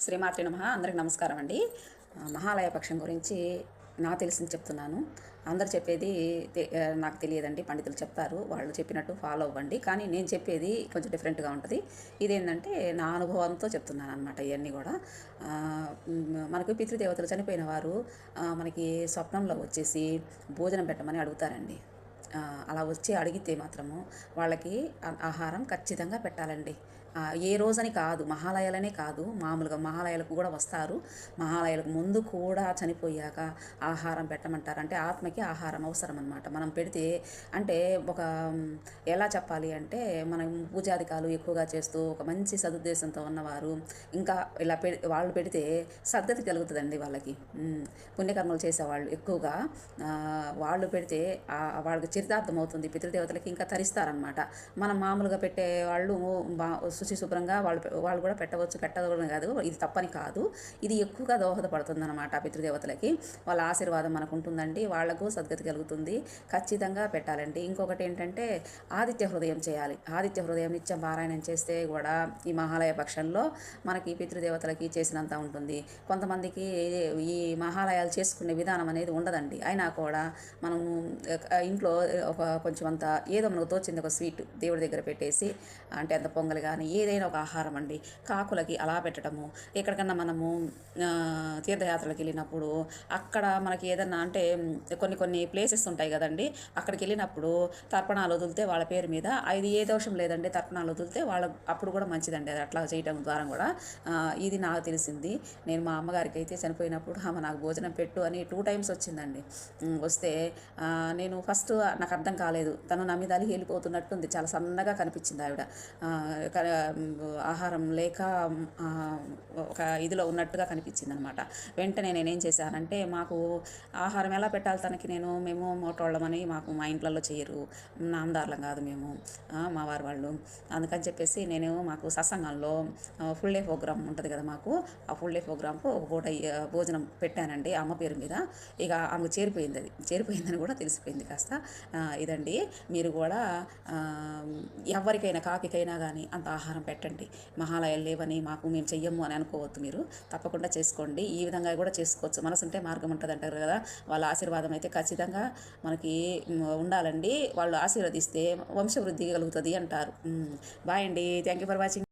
శ్రీమాత్రి నమః. అందరికి నమస్కారం అండి. మహాలయ పక్షం గురించి నాకు తెలిసింది చెప్తున్నాను. అందరు చెప్పేది నాకు తెలియదండి. పండితులు చెప్తారు, వాళ్ళు చెప్పినట్టు ఫాలో అవ్వండి. కానీ నేను చెప్పేది కొంచెం డిఫరెంట్గా ఉంటుంది. ఇదేంటంటే నా అనుభవంతో చెప్తున్నాను అనమాట. ఇవన్నీ కూడా మనకు పితృదేవతలు చనిపోయిన వారు మనకి స్వప్నంలో వచ్చేసి భోజనం పెట్టమని అడుగుతారండి. అలా వచ్చి అడిగితే మాత్రము వాళ్ళకి ఆహారం ఖచ్చితంగా పెట్టాలండి. ఏ రోజని కాదు, మహాలయాలనే కాదు, మామూలుగా మహాలయాలకు కూడా వస్తారు. మహాలయాలకు ముందు కూడా చనిపోయాక ఆహారం పెట్టమంటారు. అంటే ఆత్మకి ఆహారం అవసరం అనమాట. మనం పెడితే అంటే ఒక ఎలా చెప్పాలి అంటే, మనం పూజాధికాలు ఎక్కువగా చేస్తూ ఒక మంచి సదుద్దేశంతో ఉన్నవారు ఇంకా ఇలా వాళ్ళు పెడితే సద్గతి కలుగుతుందండి వాళ్ళకి. పుణ్యకర్మలు చేసేవాళ్ళు ఎక్కువగా వాళ్ళు పెడితే వాళ్ళకి చరితార్థం అవుతుంది. పితృదేవతలకి ఇంకా తరిస్తారనమాట. మనం మామూలుగా పెట్టే వాళ్ళు శుచి శుభ్రంగా వాళ్ళు కూడా పెట్టవచ్చు, పెట్టకూడదు కాదు, ఇది తప్పని కాదు. ఇది ఎక్కువగా దోహదపడుతుంది అనమాట పితృదేవతలకి. వాళ్ళ ఆశీర్వాదం మనకు ఉంటుందండి, వాళ్లకు సద్గతి కలుగుతుంది. ఖచ్చితంగా పెట్టాలండి. ఇంకొకటి ఏంటంటే ఆదిత్య హృదయం చేయాలి. ఆదిత్య హృదయం నిత్యం పారాయణం చేస్తే కూడా ఈ మహాలయ పక్షంలో మనకి పితృదేవతలకి చేసినంత ఉంటుంది. కొంతమందికి ఈ మహాలయాలు చేసుకునే విధానం అనేది ఉండదండి. అయినా కూడా మనం ఇంట్లో ఒక కొంచెం అంత ఏదో మనకు తోచింది ఒక స్వీట్ దేవుడి దగ్గర పెట్టేసి, అంటే అంత పొంగల్ కానీ ఏదైనా ఒక ఆహారం అండి కాకులకి అలా పెట్టడము. ఎక్కడికన్నా మనము తీర్థయాత్రలకు వెళ్ళినప్పుడు అక్కడ మనకి ఏదన్నా అంటే కొన్ని ప్లేసెస్ ఉంటాయి కదండి, అక్కడికి వెళ్ళినప్పుడు తర్పణాలు వదిలితే వాళ్ళ పేరు మీద, ఇది ఏ దోషం లేదండి. తర్పణాలు వదిలితే వాళ్ళ అప్పుడు కూడా మంచిదండి అది అట్లా చేయడం ద్వారా కూడా. ఇది నాకు తెలిసింది. నేను మా అమ్మగారికి అయితే చనిపోయినప్పుడు ఆమె నాకు భోజనం పెట్టు అని 2 times వచ్చిందండి. వస్తే నేను ఫస్ట్ నాకు అర్థం కాలేదు. తను నా మీద అలిగి వెళ్ళిపోతున్నట్టుంది. చాలా సన్నగా కనిపించింది ఆవిడ. ఆహారం లేక ఒక ఇదిలో ఉన్నట్టుగా కనిపించింది అనమాట. వెంటనే నేనేం చేశానంటే, మాకు ఆహారం ఎలా పెట్టాలి తనకి, మేము మోటోళ్ళమని మాకు మా ఇంట్లలో చేయరు, నామదారులం కాదు మేము, మా వాళ్ళు. అందుకని చెప్పేసి నేను మాకు సత్సంగంలో ఫుల్ డే ప్రోగ్రామ్ ఉంటుంది కదా మాకు, ఆ ఫుల్ డే ప్రోగ్రామ్కు ఒక పూట భోజనం పెట్టానండి అమ్మ పేరు మీద. ఇక ఆమెకు చేరిపోయిందని కూడా తెలిసిపోయింది కాస్త. ఇదండి, మీరు కూడా ఎవరికైనా కాకికైనా కానీ అంత ఆహారం పెట్టండి. మహాలయాలు లేవని మేము చెయ్యము అని అనుకోవద్దు. మీరు తప్పకుండా చేసుకోండి. ఈ విధంగా కూడా చేసుకోవచ్చు. మనసు ఉంటే మార్గం ఉంటుంది అంటారు కదా, వాళ్ళ ఆశీర్వాదం అయితే ఖచ్చితంగా మనకి ఉండాలండి. వాళ్ళు ఆశీర్వదిస్తే వంశవృద్ధి కలుగుతుంది అంటారు. బాయ్ అండి. Thank you for watching.